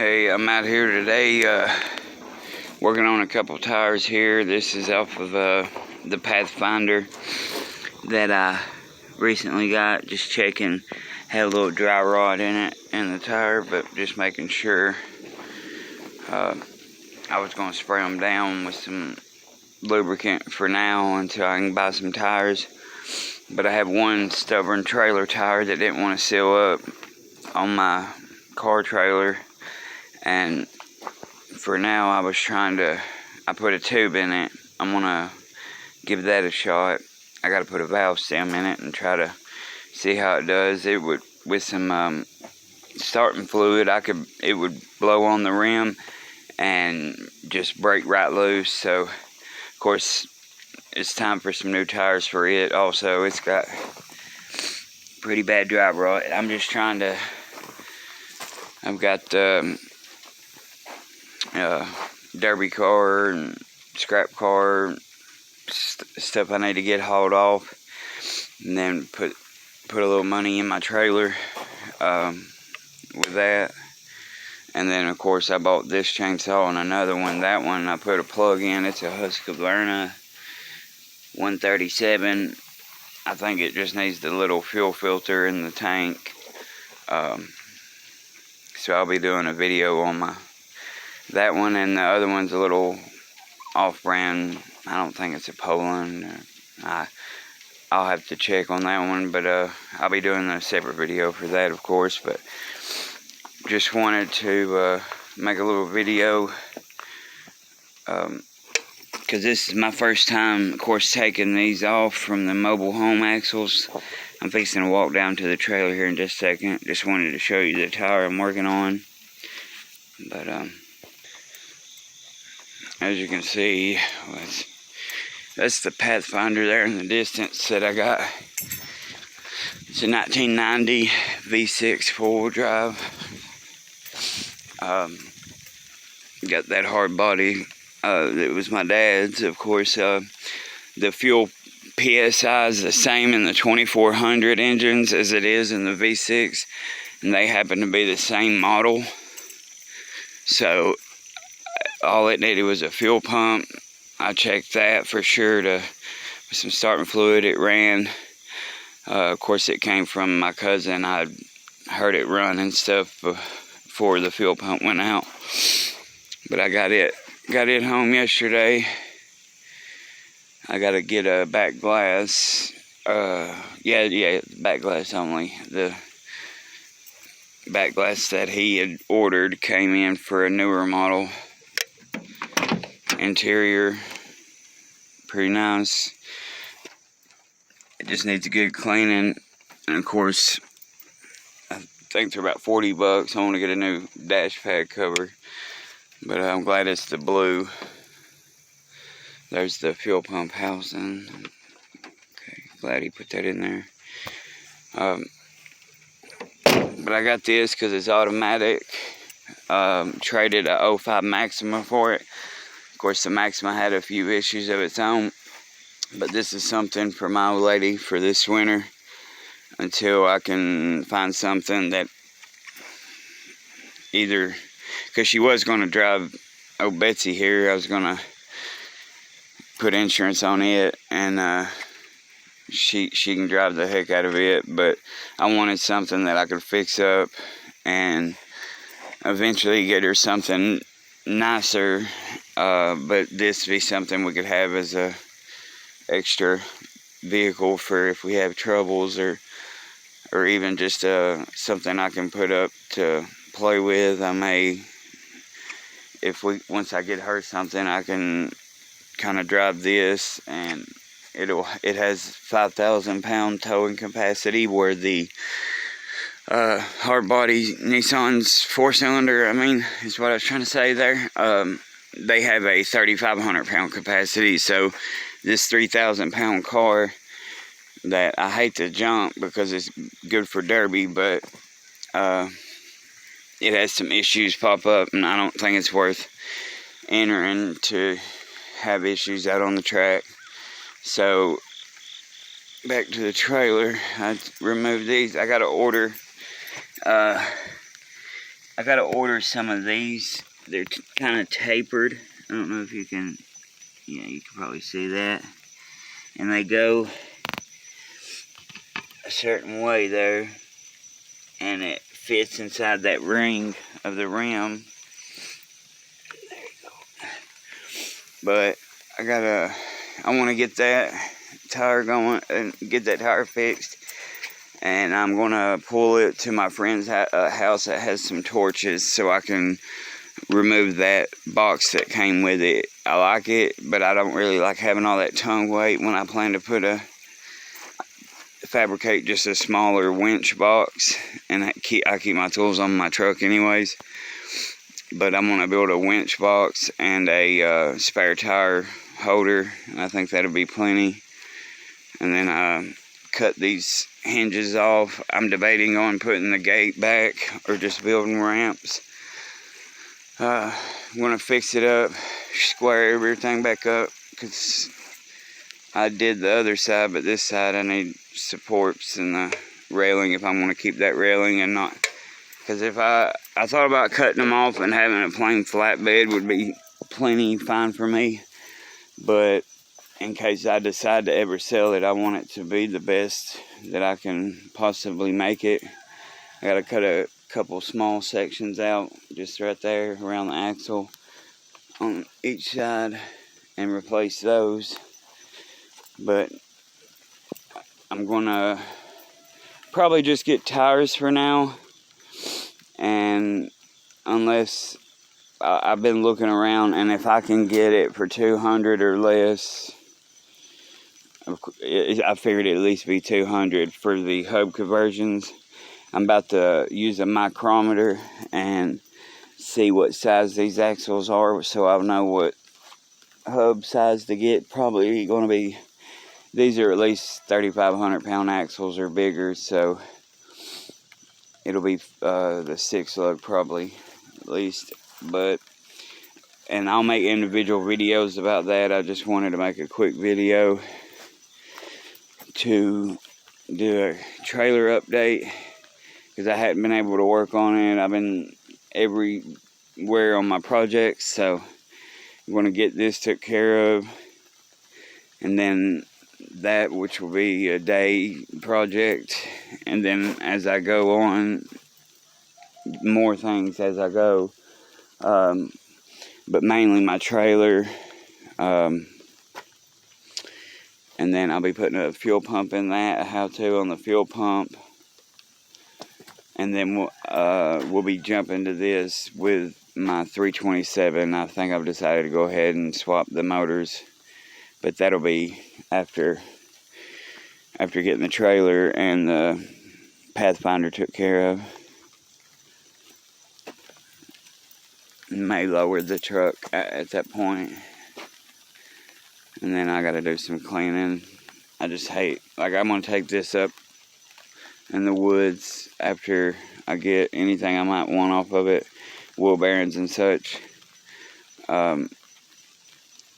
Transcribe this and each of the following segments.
Hey, I'm out here today working on a couple tires here. This is off of the Pathfinder that I recently got. Just checking, had a little dry rot in it in the tire, but just making sure. I was going to spray them down with some lubricant for now until I can buy some tires. But I have one stubborn trailer tire that didn't want to seal up on my car trailer, and for now I put a tube in it. I'm gonna give that a shot. I gotta put a valve stem in it and try to see how it does. It would, with some starting fluid, it would blow on the rim and just break right loose. So of course it's time for some new tires for it. Also, it's got pretty bad dry rot. I'm just trying to, I've got derby car and scrap car stuff I need to get hauled off, and then put a little money in my trailer with that. And then of course I bought this chainsaw and another one. That one I put a plug in. It's a Husqvarna 137. I think it just needs the little fuel filter in the tank. So I'll be doing a video on that one, and the other one's a little off-brand. I don't think it's a Poland. I'll have to check on that one, but I'll be doing a separate video for that, of course. But just wanted to make a little video because this is my first time, of course, taking these off from the mobile home axles. I'm fixing to walk down to the trailer here in just a second. Just wanted to show you the tire I'm working on. But as you can see, that's the Pathfinder there in the distance that I got. It's a 1990 V6 four-wheel drive. Got that hard body. It was my dad's, of course. The fuel PSI is the same in the 2400 engines as it is in the V6, and they happen to be the same model. So all it needed was a fuel pump. I checked that for sure with some starting fluid. It ran. Of course, it came from my cousin. I heard it run and stuff before the fuel pump went out. But I got it home yesterday. I got to get a back glass. Yeah, back glass only. The back glass that he had ordered came in for a newer model. Interior, pretty nice. It just needs a good cleaning, and of course I think they're about 40 bucks. I want to get a new dash pad cover, but I'm glad it's the blue. There's the fuel pump housing. Okay, glad he put that in there. But I got this because it's automatic. Traded a 05 Maxima for it. Of course, the Maxima had a few issues of its own, but this is something for my old lady for this winter until I can find something that either, because she was going to drive old Betsy here. I was going to put insurance on it, and she can drive the heck out of it, but I wanted something that I could fix up and eventually get her something nicer, but this be something we could have as a extra vehicle for if we have troubles, or even just something I can put up to play with. I may, once I get her something, I can kind of drive this, and it has 5,000 pound towing capacity, where the hard body Nissan's 4-cylinder, is what I was trying to say there. They have a 3,500 pound capacity. So this 3,000 pound car that I hate to jump because it's good for derby, but it has some issues pop up, and I don't think it's worth entering to have issues out on the track. So back to the trailer. I removed these. I got to order I gotta order some of these. They're kind of tapered. I don't know if you can, yeah, you can probably see that. And they go a certain way there, and it fits inside that ring of the rim. There you go. But I want to get that tire going and get that tire fixed. And I'm gonna pull it to my friend's house that has some torches so I can remove that box that came with it. I like it, but I don't really like having all that tongue weight when I plan to fabricate just a smaller winch box. And I keep my tools on my truck anyways. But I'm gonna build a winch box and a spare tire holder, and I think that'll be plenty. And then cut these hinges off. I'm debating on putting the gate back or just building ramps. I'm gonna fix it up, square everything back up, because I did the other side, but this side I need supports and the railing if I'm gonna keep that railing and not, because if I thought about cutting them off and having a plain flat bed would be plenty fine for me, but in case I decide to ever sell it, I want it to be the best that I can possibly make it. I gotta cut a couple small sections out just right there around the axle on each side and replace those. But I'm gonna probably just get tires for now, and unless I've been looking around, and if I can get it for $200 or less, I figured it'd at least be $200 for the hub conversions. I'm about to use a micrometer and see what size these axles are so I'll know what hub size to get. Probably going to be, these are at least 3,500 pound axles or bigger, so it'll be the 6 lug probably at least. And I'll make individual videos about that. I just wanted to make a quick video to do a trailer update because I hadn't been able to work on it. I've been everywhere on my projects, so I'm going to get this took care of, and then that, which will be a day project, and then as I go on, more things as I go, but mainly my trailer. And then I'll be putting a fuel pump in that, a how-to on the fuel pump. And then we'll be jumping to this with my 327. I think I've decided to go ahead and swap the motors. But that'll be after getting the trailer and the Pathfinder took care of. May lower the truck at that point. And then I gotta do some cleaning. I just hate, like, I'm gonna take this up in the woods after I get anything I might want off of it, wheel bearings and such,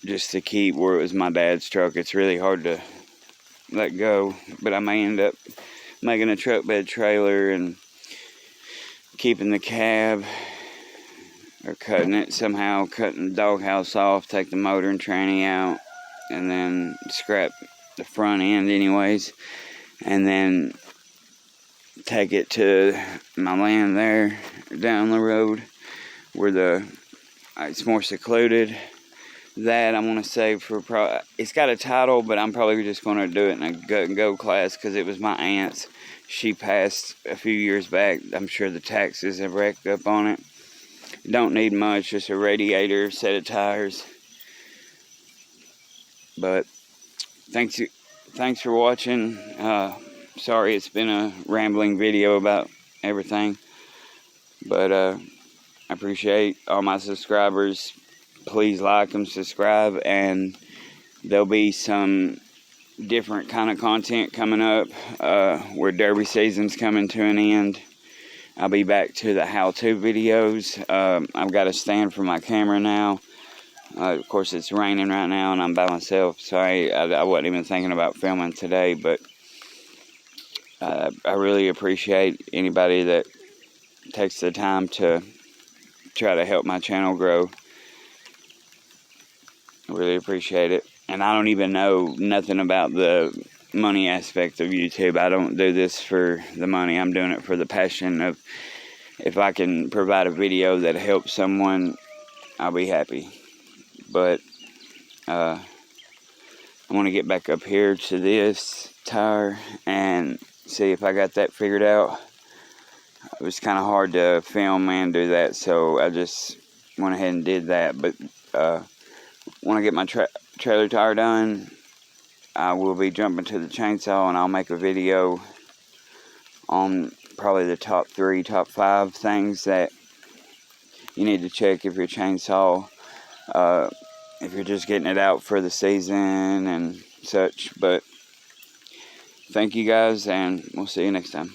just to keep where it was my dad's truck. It's really hard to let go, but I may end up making a truck bed trailer and keeping the cab, or cutting it somehow, cutting the doghouse off, take the motor and tranny out, and then scrap the front end anyways, and then take it to my land there down the road where it's more secluded. That I'm going to save for, it's got a title, but I'm probably just going to do it in a gut and go class because it was my aunt's. She passed a few years back. I'm sure the taxes have racked up on it. Don't need much, just a radiator, set of tires. But thanks for watching. Sorry it's been a rambling video about everything, but I appreciate all my subscribers. Please like them, subscribe, and there'll be some different kind of content coming up where derby season's coming to an end. I'll be back to the how-to videos. I've got a stand for my camera now. Of course, it's raining right now, and I'm by myself. Sorry, I wasn't even thinking about filming today, but I really appreciate anybody that takes the time to try to help my channel grow. I really appreciate it. And I don't even know nothing about the money aspect of YouTube. I don't do this for the money. I'm doing it for the passion of, if I can provide a video that helps someone, I'll be happy. But I want to get back up here to this tire and see if I got that figured out. It was kind of hard to film and do that, so I just went ahead and did that. But when I get my trailer tire done, I will be jumping to the chainsaw, and I'll make a video on probably the top 3, top 5 things that you need to check if your chainsaw, if you're just getting it out for the season and such. But thank you guys, and we'll see you next time.